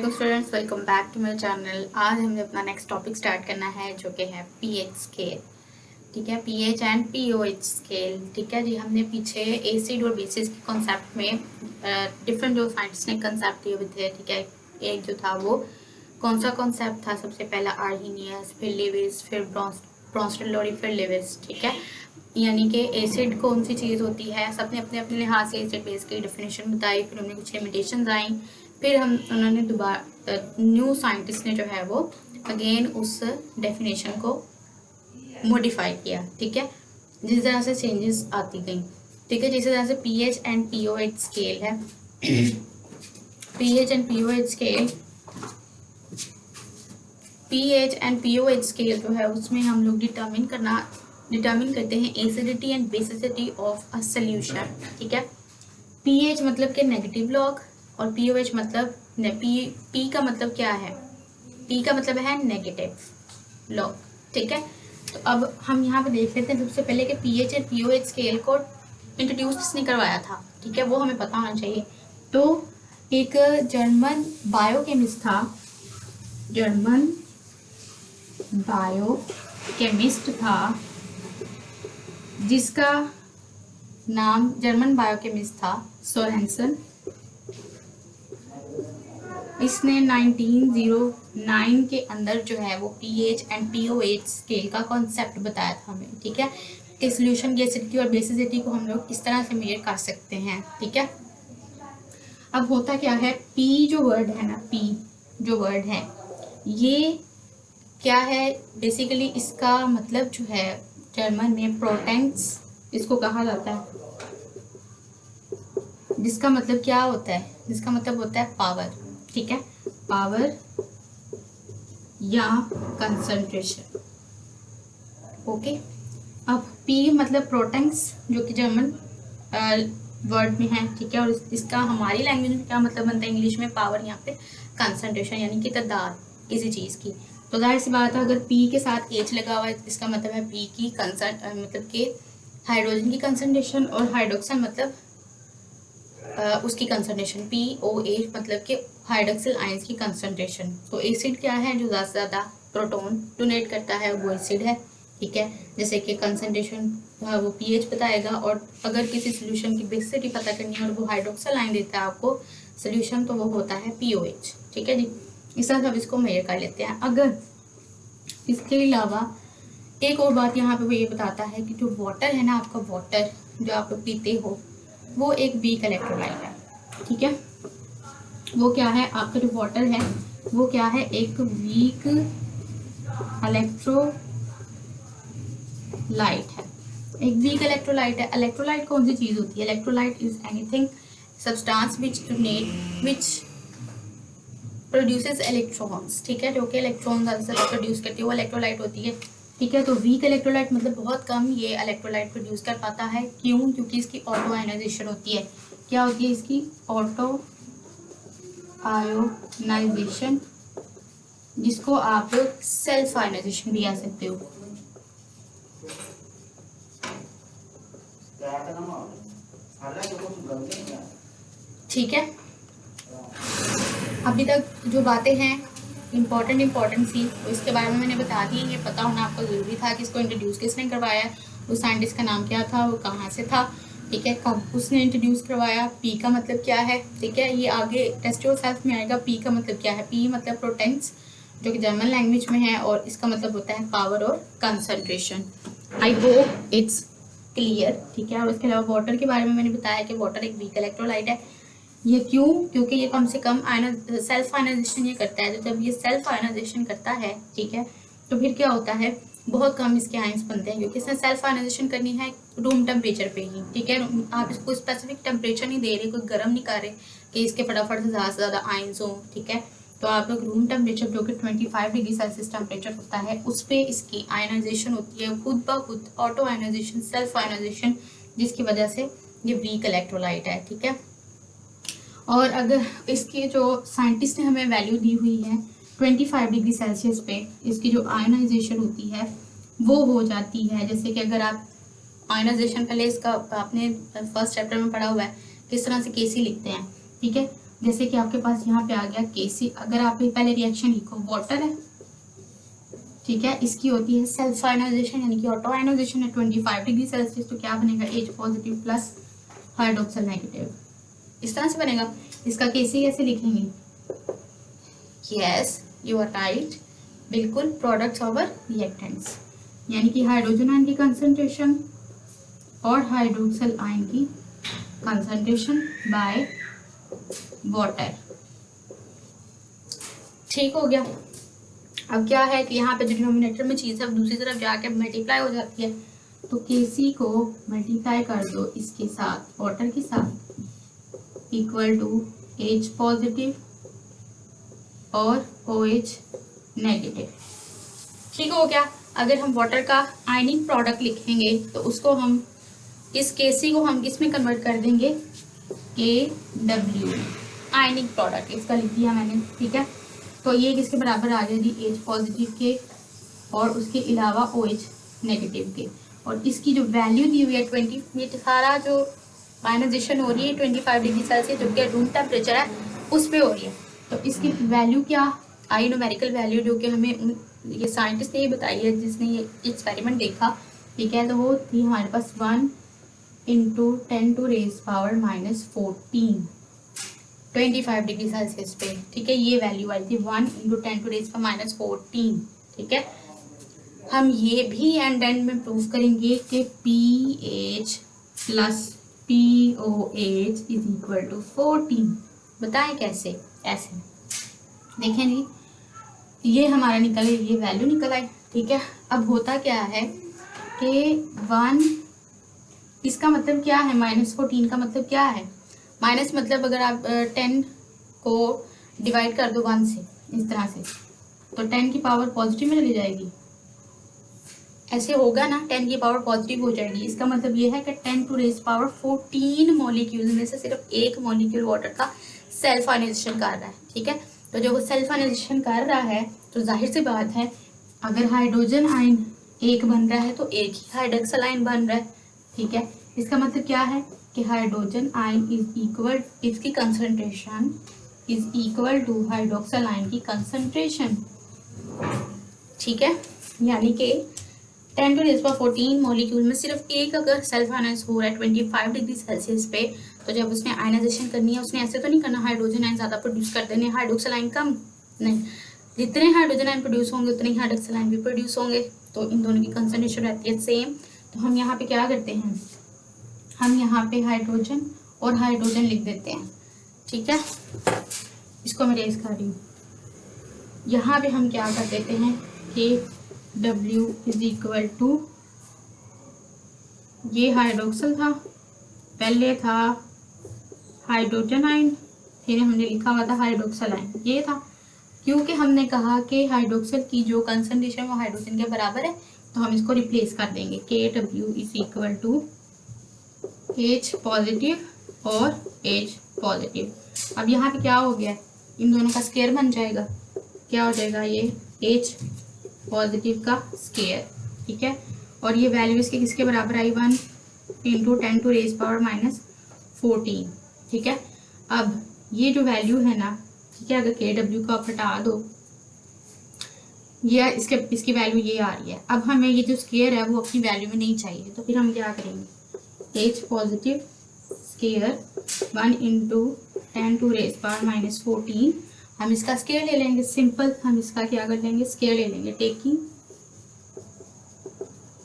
अस्सलाम students, welcome back to my channel. आज हमें अपना नेक्स्ट टॉपिक स्टार्ट करना है जो कि है पीएच स्केल। ठीक है, पीएच एंड पीओएच स्केल। ठीक है जी, हमने पीछे एसिड और बेसिस के कॉन्सेप्ट में डिफरेंट जो साइंटिस्ट ने कंसेप्ट दिए हुए थे। ठीक है, एक जो था वो कौन सा कॉन्सेप्ट था, सबसे पहला आर्हीनियस, फिर लेविस, फिर ब्रोंस्टेड, फिर लेविस। ठीक है, यानी कि एसिड कौन सी चीज़ होती है, सबने अपने अपने लिहाज से एसिड बेस की डेफिनेशन बताई, फिर उन्हें कुछ लिमिटेशंस आई, फिर उन्होंने दोबारा न्यू साइंटिस्ट ने जो है वो अगेन उस डेफिनेशन को मॉडिफाई किया। ठीक है, जिस तरह से चेंजेस आती गई। ठीक है, जिस तरह से पीएच एंड पीओएच स्केल है pH and pOH scale pH and pOH scale जो है उसमें हम लोग डिटर्मिन करते हैं acidity and basicity of a solution. ठीक है, पीएच मतलब के नेगेटिव लॉग और पीओएच मतलब पी का मतलब क्या है, पी का मतलब है नेगेटिव लॉग। ठीक है, तो अब हम यहाँ पे देख लेते हैं सबसे पहले कि पीएच और पीओएच स्केल को इंट्रोड्यूस किसने करवाया था। ठीक है, वो हमें पता होना चाहिए। तो एक जर्मन बायोकेमिस्ट था जिसका नाम सोरेंसन। इसने 1909 के अंदर जो है वो पीएच एंड पीओएच स्केल का कॉन्सेप्ट बताया था हमें। ठीक है, कि सोल्यूशन की एसिडिटी और बेसिसिटी को हम लोग इस तरह से मेजर कर सकते हैं। ठीक है, अब होता क्या है, पी जो वर्ड है ना, पी जो वर्ड है ये क्या है, बेसिकली इसका मतलब जो है जर्मन में प्रोटेंस इसको कहा जाता है, जिसका मतलब क्या होता है, जिसका मतलब होता है पावर। ठीक है, पावर या कंसंट्रेशन। ओके, अब P मतलब प्रोटेंस जो कि जर्मन वर्ड में है। ठीक है, और इसका हमारी लैंग्वेज में क्या मतलब बनता है इंग्लिश में, पावर, यहाँ पे कंसंट्रेशन यानी कि तादाद किसी चीज़ की। तो जाहिर सी बात है अगर P के साथ H लगा हुआ है इसका मतलब है P की मतलब कि हाइड्रोजन की कंसंट्रेशन, और हाइड्रोक्सल मतलब उसकी कंसंट्रेशन, POH मतलब कि हाइड्रोक्सिल आयंस की कंसंट्रेशन। तो एसिड क्या है, जो ज़्यादा से ज़्यादा प्रोटॉन डोनेट करता है वो एसिड है। ठीक है, जैसे कि कंसंट्रेशन वो pH बताएगा, और अगर किसी सोल्यूशन की बेसिसिटी पता करनी है और वो हाइड्रोक्सिल आयन देता है आपको सोल्यूशन, तो वो होता है POH। ठीक है जी, इस तरह से अब इसको मेजर कर लेते हैं। अगर इसके अलावा एक और बात यहाँ पे वो ये बताता है कि जो वाटर है ना, आपका वाटर जो आप लोग पीते हो वो एक वीक इलेक्ट्रोलाइट है। ठीक है, वो क्या है, आपका जो वाटर है वो क्या है, एक वीक इलेक्ट्रोलाइट है। एक वीक इलेक्ट्रोलाइट है। इलेक्ट्रोलाइट कौन सी चीज़ होती है, electrolyte is anything substance which produces electrons. ठीक है, जो कि इलेक्ट्रॉन प्रोड्यूस करती है वो इलेक्ट्रोलाइट होती है। ठीक है, तो वीक इलेक्ट्रोलाइट मतलब बहुत कम ये इलेक्ट्रोलाइट प्रोड्यूस कर पाता है। क्यों? क्योंकि इसकी ऑटो आयनाइजेशन होती है। क्या होती है इसकी? ऑटो आयोनाइजेशन, जिसको आप सेल्फ आयनाइजेशन भी कह सकते हो। ठीक है, अभी तक जो बातें हैं इम्पोर्टेंट सी, तो इसके बारे में मैंने बता दी। ये पता होना आपको ज़रूरी था कि इसको इंट्रोड्यूस किसने करवाया है, उस साइंटिस्ट का नाम क्या था, वो कहाँ से था। ठीक है, कब उसने इंट्रोड्यूस करवाया, पी का मतलब क्या है। ठीक है, ये आगे टेस्ट योरसेल्फ में आएगा। पी का मतलब क्या है, पी मतलब प्रोटेंस जो कि जर्मन लैंग्वेज में है, और इसका मतलब होता है पावर और concentration. I hope it's clear. ठीक है, और इसके अलावा वाटर के बारे में मैंने बताया कि वाटर एक वीक इलेक्ट्रोलाइट है। ये क्यों? क्योंकि ये कम से कम सेल्फ आयनाइजेशन ये करता है। तो जब ये सेल्फ आयनाइजेशन करता है, ठीक है, तो फिर क्या होता है, बहुत कम इसके आयंस बनते हैं, क्योंकि इसने सेल्फ आयनाइजेशन करनी है रूम टेम्परेचर पे ही। ठीक है, आप इसको स्पेसिफिक टेम्परेचर नहीं दे रहे, कोई गर्म नहीं कर रहे कि इसके फटाफट से ज़्यादा आयंस हों। ठीक है, तो आप लोग रूम टेम्परेचर जो कि 25 डिग्री सेल्सियस टेम्परेचर होता है उस पर इसकी आयनाइजेशन होती है, खुद ब खुद ऑटो आयनाइजेशन, सेल्फ आयनाइजेशन, जिसकी वजह से ये वीक इलेक्ट्रोलाइट है। ठीक है, और अगर इसके जो साइंटिस्ट ने हमें वैल्यू दी हुई है 25 डिग्री सेल्सियस पे, इसकी जो आयनाइजेशन होती है वो हो जाती है, जैसे कि अगर आप आयनाइजेशन, पहले इसका आपने फर्स्ट चैप्टर में पढ़ा हुआ है किस तरह से केसी लिखते हैं। ठीक है, जैसे कि आपके पास यहाँ पे आ गया Kc, अगर आप पहले रिएक्शन लिखो, वाटर है, ठीक है, इसकी होती है सेल्फ आयनाइजेशन यानी कि ऑटो आयनाइजेशन है 25 डिग्री सेल्सियस, तो क्या बनेगा H positive plus hydroxyl negative, इस तरह से बनेगा। इसका Kc कैसे लिखेंगे? यस यू आर राइट, बिल्कुल, प्रोडक्ट्स ओवर रिएक्टेंट्स, यानी कि हाइड्रोजन आयन की कंसंट्रेशन और हाइड्रोक्सल आयन की कंसंट्रेशन बाय वाटर। ठीक हो गया। अब क्या है कि यहाँ पे जो डिनोमिनेटर में चीज़ है दूसरी तरफ जाके मल्टीप्लाई हो जाती है, तो Kc को मल्टीप्लाई कर दो इसके साथ, वाटर के साथ, इक्वल टू H पॉजिटिव और OH नेगेटिव। ठीक हो गया। अगर हम वाटर का आयनिक प्रोडक्ट लिखेंगे तो उसको हम इस Kc को हम किस में कन्वर्ट कर देंगे? Kw, आयनिक प्रोडक्ट इसका लिख दिया मैंने, ठीक है। तो ये किसके बराबर आ गया जी? H पॉजिटिव के और उसके अलावा OH नेगेटिव के, और इसकी जो वैल्यू दी हुई है 20, ये सारा जो आयनाइजेशन हो रही है 25 डिग्री सेल्सियस जो कि रूम टेम्परेचर है उस पर हो रही है। तो इसकी वैल्यू क्या आई, न्यूमेरिकल वैल्यू, जो कि हमें ये साइंटिस्ट ने ये बताई है जिसने ये एक्सपेरिमेंट देखा, ठीक है। तो वो थी हमारे पास 1 × 10⁻⁻14 25 डिग्री सेल्सियस पे, ठीक है। ये वैल्यू आई थी 1 × 10⁻⁻14, ठीक है। हम ये भी एंड में प्रूव करेंगे कि pH plus POH is equal to 14। बताएं कैसे? ऐसे देखें जी, ये हमारा निकल, ये वैल्यू निकल आई, ठीक है। अब होता क्या है कि 1, इसका मतलब क्या है? -14 का मतलब क्या है? माइनस मतलब अगर आप 10 को डिवाइड कर दो 1 से इस तरह से, तो 10 की पावर पॉजिटिव में चली जाएगी, ऐसे होगा ना, 10 की पावर पॉजिटिव हो जाएगी। इसका मतलब ये है कि 10⁻14 मॉलिक्यूल में से सिर्फ एक मॉलिक्यूल वाटर का सेल्फ आयनाइजेशन कर रहा है, ठीक है। तो जब वो सेल्फ आयनाइजेशन कर रहा है तो जाहिर सी बात है, अगर हाइड्रोजन आयन एक बन रहा है तो एक ही हाइड्रोक्सल आयन बन रहा है, ठीक है। इसका मतलब क्या है कि हाइड्रोजन आयन इज इक्वल, इसकी concentration is equal to hydroxyl ion की कंसंट्रेशन, ठीक है। यानी कि 10⁻14 मॉलिक्यूल में सिर्फ एक अगर सेल्फ आयनाइज हो रहा है 25 डिग्री सेल्सियस पे, तो जब उसने आयनाइजेशन करनी है उसने ऐसे तो नहीं करना हाइड्रोजन आयन ज़्यादा प्रोड्यूस कर देने, हाइड्रोक्सल आयन कम नहीं, जितने हाइड्रोजन आयन प्रोड्यूस होंगे उतने ही हाइड्रोक्सल आयन भी प्रोड्यूस होंगे, तो इन दोनों की कंसंट्रेशन रहती है सेम। तो हम यहाँ पे क्या करते हैं, हम यहाँ पे हाइड्रोजन और हाइड्रोजन लिख देते हैं, ठीक है। इसको मैं रेज कर रही हूँ। यहाँ पे हम क्या कर देते हैं कि W इज इक्वल टू, ये हाइड्रोक्सल था, पहले था हाइड्रोजन आयन, फिर हमने लिखा हुआ था हाइड्रोक्सल आयन, ये था, क्योंकि हमने कहा कि हाइड्रोक्सल की जो कंसंट्रेशन वो हाइड्रोजन के बराबर है, तो हम इसको रिप्लेस कर देंगे, KW is equal to H positive और H पॉजिटिव। अब यहाँ पे क्या हो गया, इन दोनों का स्क्वायर बन जाएगा, क्या हो जाएगा, ये H पॉजिटिव का स्क्वायर, ठीक है। और ये वैल्यू इसके किसके बराबर आई, 1 × 10⁻⁻14, ठीक है। अब ये जो वैल्यू है ना, ठीक है, अगर KW को आप हटा दो, ये इसकी वैल्यू ये आ रही है। अब हमें ये जो स्क्वायर है वो अपनी वैल्यू में नहीं चाहिए, तो फिर हम क्या करेंगे, H पॉजिटिव स्क्वायर 1 × 10⁻⁻14, हम इसका स्क्वायर ले लेंगे, सिंपल, हम इसका क्या कर लेंगे, स्क्वायर ले लेंगे, taking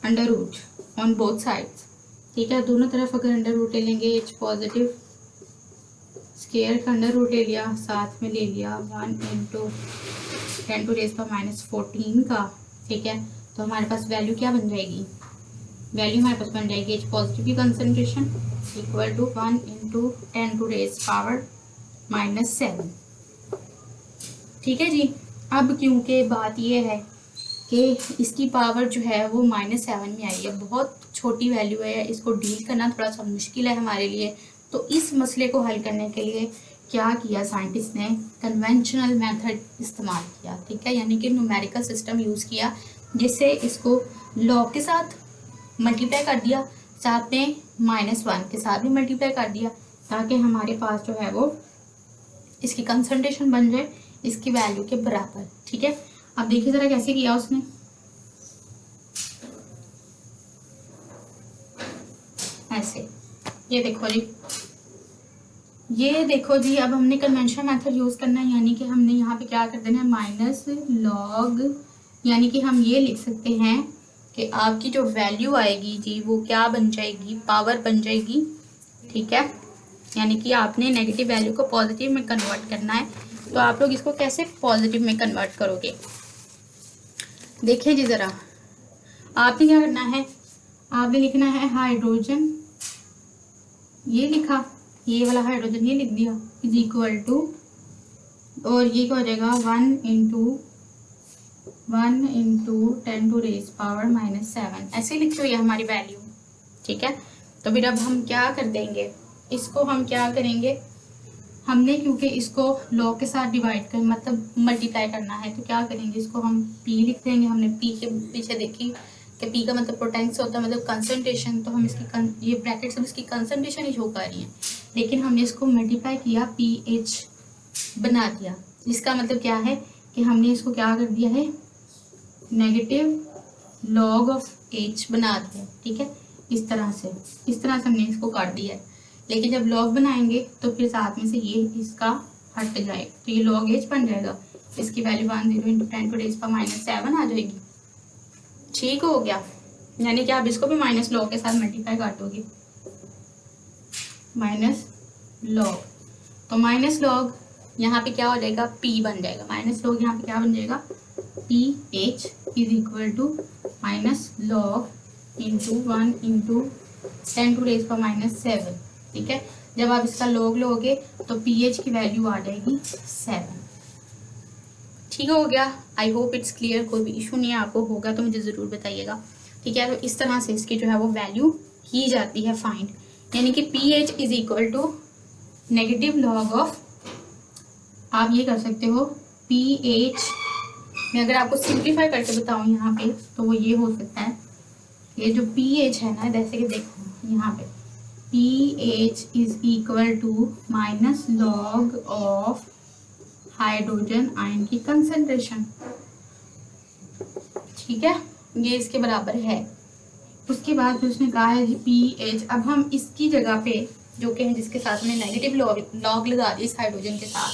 under root on both sides, ठीक है। दोनों तरफ अगर अंडर रूट ले लेंगे, H पॉजिटिव स्क्वायर का अंडर रूट ले लिया, साथ में ले लिया 1 × 10⁻⁻14 का, ठीक है। तो हमारे पास वैल्यू क्या बन जाएगी, वैल्यू हमारे पास बन जाएगी H पॉजिटिव की कंसंट्रेशन इक्वल टू 1 × 10⁻⁻7, ठीक है जी। अब क्योंकि बात ये है कि इसकी पावर जो है वो -7 में आई है, बहुत छोटी वैल्यू है, इसको डील करना थोड़ा सा मुश्किल है हमारे लिए, तो इस मसले को हल करने के लिए क्या किया साइंटिस्ट ने, कन्वेंशनल मेथड इस्तेमाल किया, ठीक है, यानी कि न्यूमेरिकल सिस्टम यूज़ किया, जिससे इसको लॉग के साथ मल्टीप्लाई कर दिया, साथ में -1 के साथ भी मल्टीप्लाई कर दिया, ताकि हमारे पास जो है वो इसकी कंसंट्रेशन बन जाए इसकी वैल्यू के बराबर। ठीक है, अब देखिए जरा कैसे किया उसने। ऐसे, ये देखो जी, ये देखो जी, अब हमने कन्वेंशनल मेथड यूज करना है, यानी कि हमने यहाँ पे क्या कर देना है, माइनस लॉग, यानी कि हम ये लिख सकते हैं कि आपकी जो वैल्यू आएगी जी वो क्या बन जाएगी, पावर बन जाएगी। ठीक है, यानी कि आपने नेगेटिव वैल्यू को पॉजिटिव में कन्वर्ट करना है। तो आप लोग इसको कैसे पॉजिटिव में कन्वर्ट करोगे, देखिए जी जरा, आपने क्या करना है, आपने लिखना है हाइड्रोजन, ये लिखा, ये वाला हाइड्रोजन ये लिख दिया, इज इक्वल टू, और ये क्या हो जाएगा 1 इंटू 10 टू रेज पावर -7, ऐसे लिखते हो ये हमारी वैल्यू। ठीक है, तो फिर अब हम क्या कर देंगे, इसको हम क्या करेंगे, हमने क्योंकि इसको लॉग के साथ डिवाइड कर मतलब मल्टीप्लाई करना है, तो क्या करेंगे, इसको हम P लिख देंगे। हमने P के पीछे देखी कि P का मतलब पोटेंस होता है, मतलब कंसंट्रेशन, तो हम इसकी ये ब्रैकेट सब इसकी कंसंट्रेशन ही शो कर रही हैं, लेकिन हमने इसको मल्टीप्लाई किया, pH बना दिया, जिसका मतलब क्या है कि हमने इसको क्या कर दिया है, नेगेटिव लॉग ऑफ H बना दिया। ठीक है, इस तरह से हमने इसको काट दिया है, लेकिन जब लॉग बनाएंगे तो फिर साथ में से ये इसका हट जाएगा, तो ये लॉग H बन जाएगा, इसकी value 10 into 10 to raise power -7 आ जाएगी। ठीक हो गया, यानी कि आप इसको भी माइनस लॉग के साथ मल्टीप्लाई काटोगे, माइनस लॉग, तो माइनस लॉग यहाँ पे क्या हो जाएगा, P बन जाएगा, माइनस लॉग यहाँ पे क्या बन जाएगा, pH is equal to minus log into 1 into 10 to raise power -7। ठीक है, जब आप इसका लॉग लोगे तो pH की वैल्यू आ जाएगी 7। ठीक हो गया, आई होप इट्स क्लियर, कोई भी इशू नहीं है, आपको होगा तो मुझे ज़रूर बताइएगा। ठीक है, तो इस तरह से इसकी जो है वो वैल्यू की जाती है फाइंड, यानी कि pH is equal to negative log of, आप ये कर सकते हो pH, मैं अगर आपको सिंप्लीफाई करके बताऊँ यहाँ पे तो वो ये हो सकता है, ये जो pH है ना, जैसे कि देखो यहाँ पे pH is equal to minus log of hydrogen ion की कंसंट्रेशन। ठीक है, ये इसके बराबर है। उसके बाद फिर उसने कहा है pH, अब हम इसकी जगह पे जो कि है जिसके साथ में नेगेटिव लॉग लगा दिया इस हाइड्रोजन के साथ,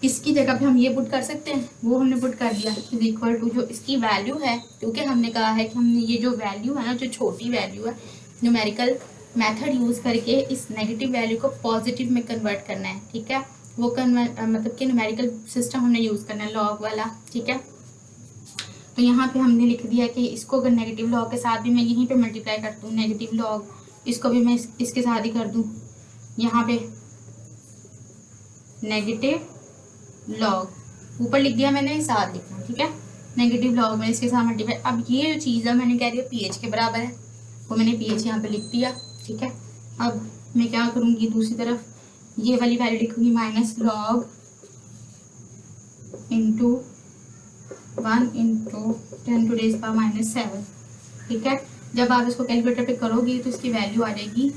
इसकी जगह पे हम ये पुट कर सकते हैं, वो हमने पुट कर दिया, इज इक्वल टू जो इसकी वैल्यू है, क्योंकि हमने कहा है कि हमने ये जो वैल्यू है ना, जो छोटी वैल्यू है, न्यूमेरिकल मेथड यूज़ करके इस नेगेटिव वैल्यू को पॉजिटिव में कन्वर्ट करना है। ठीक है, वो मतलब कि न्यूमेरिकल सिस्टम हमने यूज़ करना है, लॉग वाला। ठीक है, तो यहाँ पे हमने लिख दिया कि इसको अगर नेगेटिव लॉग के साथ भी मैं यहीं पे मल्टीप्लाई कर दूँ, नेगेटिव लॉग, इसको भी मैं इसके साथ ही कर दूँ, यहाँ पे नेगेटिव लॉग ऊपर लिख दिया मैंने, साथ लिखना। ठीक है, नेगेटिव लॉग में इसके साथ मल्टीप्लाई, अब ये जो चीज़ है मैंने कह दिया pH के बराबर है, वो मैंने pH यहाँ पे लिख दिया। ठीक है, अब मैं क्या करूँगी, दूसरी तरफ ये वाली वैल्यू लिखूँगी, minus log into 1 into 10 to raise power -7। ठीक है, जब आप इसको कैलकुलेटर पे करोगे तो इसकी वैल्यू आ जाएगी,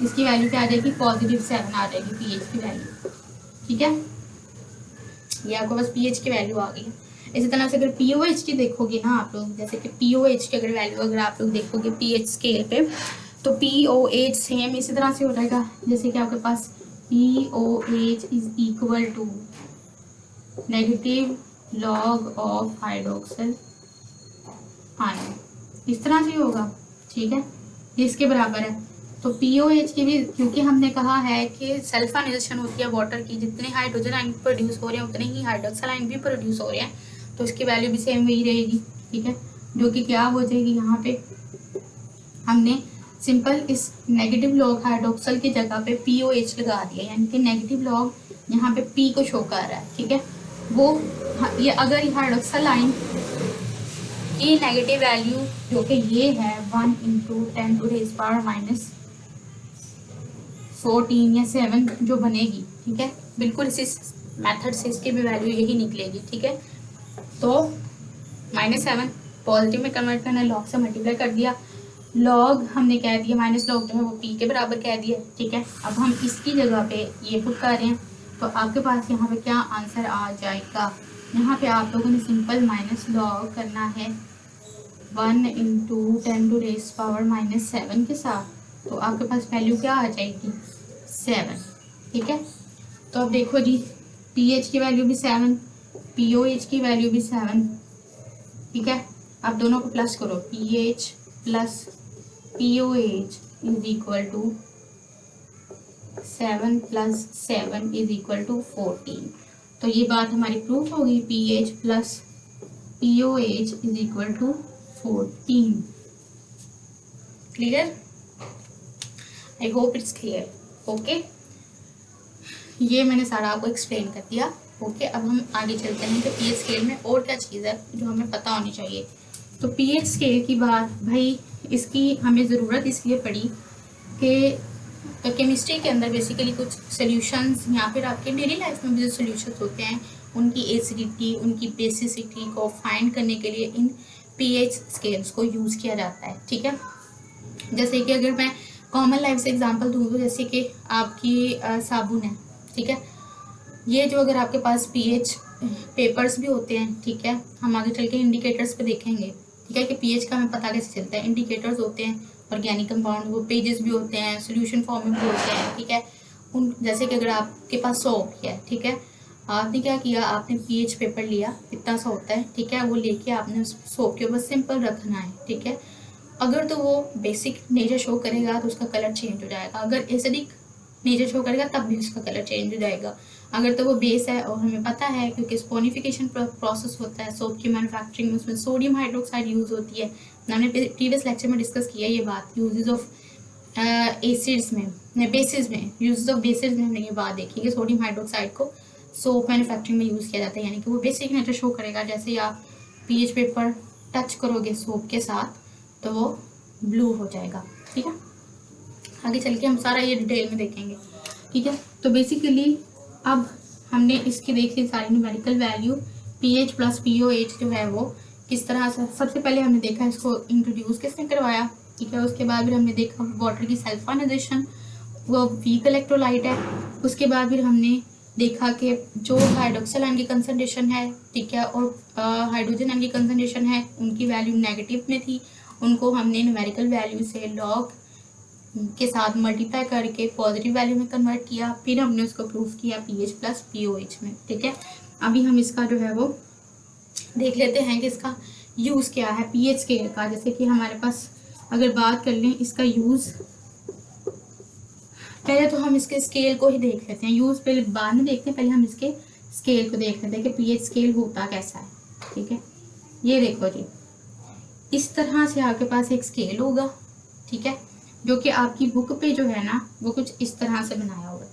इसकी वैल्यू क्या आ जाएगी, +7 आ जाएगी pH की वैल्यू। ठीक है, ये आपको बस pH की वैल्यू आ गई है। इसी तरह से अगर POH की देखोगे ना आप लोग, जैसे कि POH की अगर वैल्यू अगर आप लोग देखोगे pH स्केल पे, तो POH सेम इसी तरह से हो जाएगा, जैसे कि आपके पास POH is equal to negative log of hydroxyl ion, इस तरह से होगा। ठीक है, ये इसके बराबर है। तो POH की भी, क्योंकि हमने कहा है कि सल्फानाइजेशन होती है वाटर की, जितने हाइड्रोजन आयन प्रोड्यूस हो रहे हैं उतने ही हाइड्रोक्सिल आयन भी प्रोड्यूस हो रहे हैं, तो इसकी वैल्यू भी सेम वही रहेगी। ठीक है, जो कि क्या हो जाएगी, यहाँ पे हमने सिंपल इस नेगेटिव लॉग हाइड्रोक्सिल की जगह पे POH लगा दिया, यानी कि नेगेटिव लॉग यहाँ पे P को शो कर रहा है। ठीक है, वो ये अगर ये हाइड्रोक्सिल आयन की नेगेटिव वैल्यू जो कि ये है 1 इंटू 10 टू रेज पावर -14 या 7 जो बनेगी। ठीक है, बिल्कुल इसी मेथड से इसकी भी वैल्यू यही निकलेगी। ठीक है, तो -7 पॉजिटिव में कन्वर्ट करना, लॉग से मल्टीप्लाई कर दिया, लॉग हमने कह दिया, माइनस लॉग जो है वो P के बराबर कह दिया। ठीक है, अब हम इसकी जगह पे ये पुट कर रहे हैं, तो आपके पास यहाँ पे क्या आंसर आ जाएगा। यहाँ पे आप लोगों ने सिंपल माइनस लॉग करना है 1 इंटू 10⁻⁻7 के साथ, तो आपके पास वैल्यू क्या आ जाएगी 7। ठीक है, तो अब देखो जी, pH की वैल्यू भी 7, pOH की वैल्यू भी 7। ठीक है, आप दोनों को प्लस करो, pH plus pOH is equal to 7 plus 7 is equal to 14। तो ये बात हमारी प्रूफ होगी, pH plus pOH is equal to 14। Clear? I hope it's clear. Okay, ये मैंने सारा आपको एक्सप्लेन कर दिया। ओके, अब हम आगे चलते हैं कि pH स्केल में और क्या चीज़ है जो हमें पता होनी चाहिए। तो pH स्केल की बात भाई, इसकी हमें ज़रूरत इसलिए पड़ी कि केमिस्ट्री के अंदर बेसिकली कुछ सॉल्यूशंस या फिर आपके डेली लाइफ में भी जो सॉल्यूशंस होते हैं उनकी एसिडिटी, उनकी बेसिसिटी को फाइंड करने के लिए इन pH स्केल्स को यूज़ किया जाता है। ठीक है, जैसे कि अगर मैं कॉमन लाइफ से एग्जांपल दूँ तो जैसे कि आपकी साबुन है। ठीक है, ये जो अगर आपके पास pH पेपर्स भी होते हैं, ठीक है, हम आगे चल के इंडिकेटर्स पे देखेंगे। ठीक है, कि pH का हमें पता कैसे चलता है। इंडिकेटर्स होते हैं ऑर्गेनिक कंपाउंड, वो पेजेस भी होते हैं, सोल्यूशन फॉर्म में भी होते हैं। ठीक है, उन जैसे कि अगर आपके पास सोप है, ठीक है, आपने क्या किया, आपने pH पेपर लिया, इतना सा होता है। ठीक है, वो लेके आपने उस सोप के ऊपर सिंपल रखना है। ठीक है, अगर तो वो बेसिक नेचर शो करेगा तो उसका कलर चेंज हो जाएगा, अगर एसिडिक नेचर शो करेगा तब भी उसका कलर चेंज हो जाएगा। अगर तो वो बेस है, और हमें पता है क्योंकि स्पोनिफिकेशन प्रोसेस होता है सोप की मैन्युफैक्चरिंग में, उसमें सोडियम हाइड्रोक्साइड यूज़ होती है। हमने प्रीवियस लेक्चर में डिस्कस किया ये बात, यूजेस ऑफ एसिड्स में, बेसिस में, यूजेस ऑफ बेसिस में हमने ये बात देखी कि सोडियम हाइड्रोक्साइड को सोप मैन्युफैक्चरिंग में यूज़ किया जाता है, यानी कि वो बेसिक नेचर शो करेगा। जैसे आप pH पेपर टच करोगे सोप के साथ तो वो ब्लू हो जाएगा। ठीक है, आगे चल के हम सारा ये डिटेल में देखेंगे। ठीक है, तो बेसिकली अब हमने इसकी देखी सारी numerical value, pH plus pOH जो है वो किस तरह से, सबसे पहले हमने देखा इसको इंट्रोड्यूस किसने करवाया। ठीक है, उसके बाद फिर हमने देखा वाटर की सल्फोनाइजेशन, वो वीक इलेक्ट्रोलाइट है। उसके बाद फिर हमने देखा कि जो हाइड्रोक्सिल आयन की कंसंट्रेशन है, ठीक है, और हाइड्रोजन आयन की कंसंट्रेशन है, उनकी वैल्यू नेगेटिव में थी, उनको हमने न्यूमेरिकल वैल्यू से लॉग के साथ मल्टीप्लाई करके पॉजिटिव वैल्यू में कन्वर्ट किया, फिर हमने उसको प्रूफ किया pH प्लस pOH में। ठीक है, अभी हम इसका जो है वो देख लेते हैं कि इसका यूज़ क्या है pH स्केल का। जैसे कि हमारे पास अगर बात कर लें इसका यूज़, पहले तो हम इसके स्केल को ही देख लेते हैं, यूज़ पहले बाद में देखते हैं, पहले हम इसके स्केल को देख लेते हैं कि pH स्केल होता कैसा है। ठीक है, ये देखो जी, इस तरह से आपके पास एक स्केल होगा। ठीक है, जो कि आपकी बुक पे जो है ना वो कुछ इस तरह से बनाया हुआ है।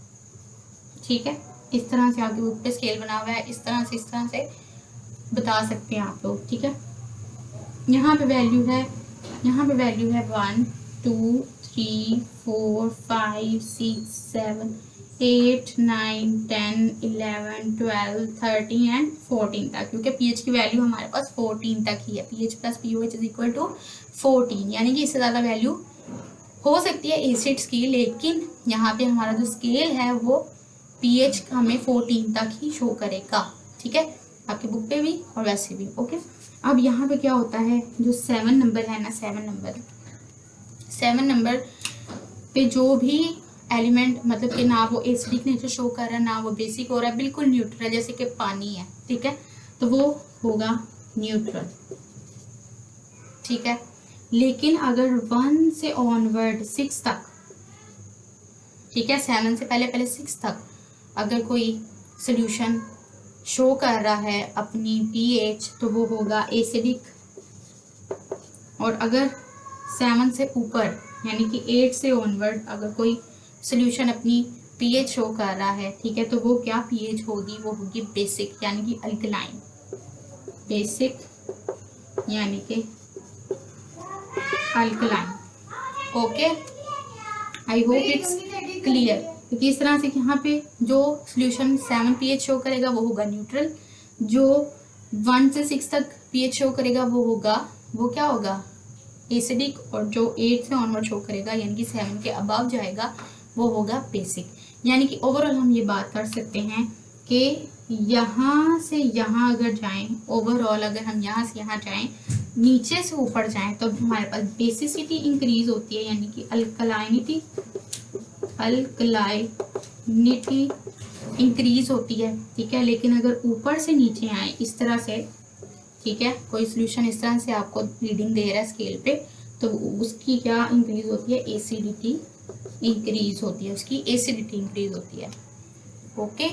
ठीक है, इस तरह से आपकी बुक पे स्केल बना हुआ है, इस तरह से बता सकते हैं आप लोग। ठीक है, यहाँ पे वैल्यू है 1 2 3 4 5 6 7 8 9 10 11 12 13 एंड 14 तक, क्योंकि pH की वैल्यू हमारे पास 14 तक ही है। pH plus pOH is equal to 14, यानी कि इससे ज़्यादा वैल्यू हो सकती है एसिड्स की, लेकिन यहाँ पे हमारा जो स्केल है वो pH हमें 14 तक ही शो करेगा। ठीक है, आपकी बुक पे भी और वैसे भी। ओके, अब यहाँ पे क्या होता है, जो 7 नंबर है ना, 7 नंबर पे जो भी एलिमेंट, मतलब कि ना वो एसिडिक नेचर शो कर रहा है ना वो बेसिक हो रहा है, बिल्कुल न्यूट्रल, जैसे कि पानी है। ठीक है, तो वो होगा न्यूट्रल। ठीक है, लेकिन अगर 1 से ऑनवर्ड 6 तक, ठीक है, 7 से पहले 6 तक अगर कोई सोल्यूशन शो कर रहा है अपनी pH तो वो होगा एसिडिक, और अगर 7 से ऊपर यानी कि 8 से ऑनवर्ड अगर कोई सोल्यूशन अपनी pH शो कर रहा है, ठीक है, तो वो क्या pH होगी, वो होगी बेसिक यानी कि अल्कलाइन, बेसिक यानी कि alkaline. Okay, I hope it's clear. क्योंकि इस तरह से यहाँ पे जो सोल्यूशन 7 pH शो करेगा वो होगा न्यूट्रल, जो 1 से 6 तक pH शो करेगा वो क्या होगा एसिडिक, और जो 8 से ऑनवर्ड शो करेगा यानी कि 7 के अबव जाएगा वो होगा बेसिक। यानी कि ओवरऑल हम ये बात कर सकते हैं कि यहाँ से यहाँ अगर जाएं, ओवरऑल अगर हम यहाँ से यहाँ जाएं, नीचे से ऊपर जाएं, तो हमारे पास बेसिसिटी इंक्रीज होती है, यानी कि अल्कलाइनिटी इंक्रीज होती है, ठीक है। लेकिन अगर ऊपर से नीचे आए इस तरह से, ठीक है, कोई सोल्यूशन इस तरह से आपको रीडिंग दे रहा है स्केल पे, तो उसकी क्या इंक्रीज होती है, एसिडिटी इंक्रीज होती है, उसकी एसिडिटी इंक्रीज होती है। ओके,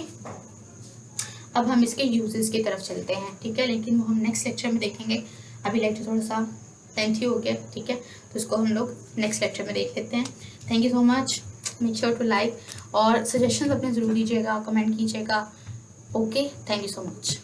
अब हम इसके यूजेस की तरफ चलते हैं, ठीक है, लेकिन वो हम नेक्स्ट लेक्चर में देखेंगे। अभी लेक्चर थोड़ा सा लेंथी हो गया, ठीक है, तो इसको हम लोग नेक्स्ट लेक्चर में देख लेते हैं। Thank you so much, make sure to like, और सजेशन अपने ज़रूर दीजिएगा, कमेंट कीजिएगा। Okay, thank you so much.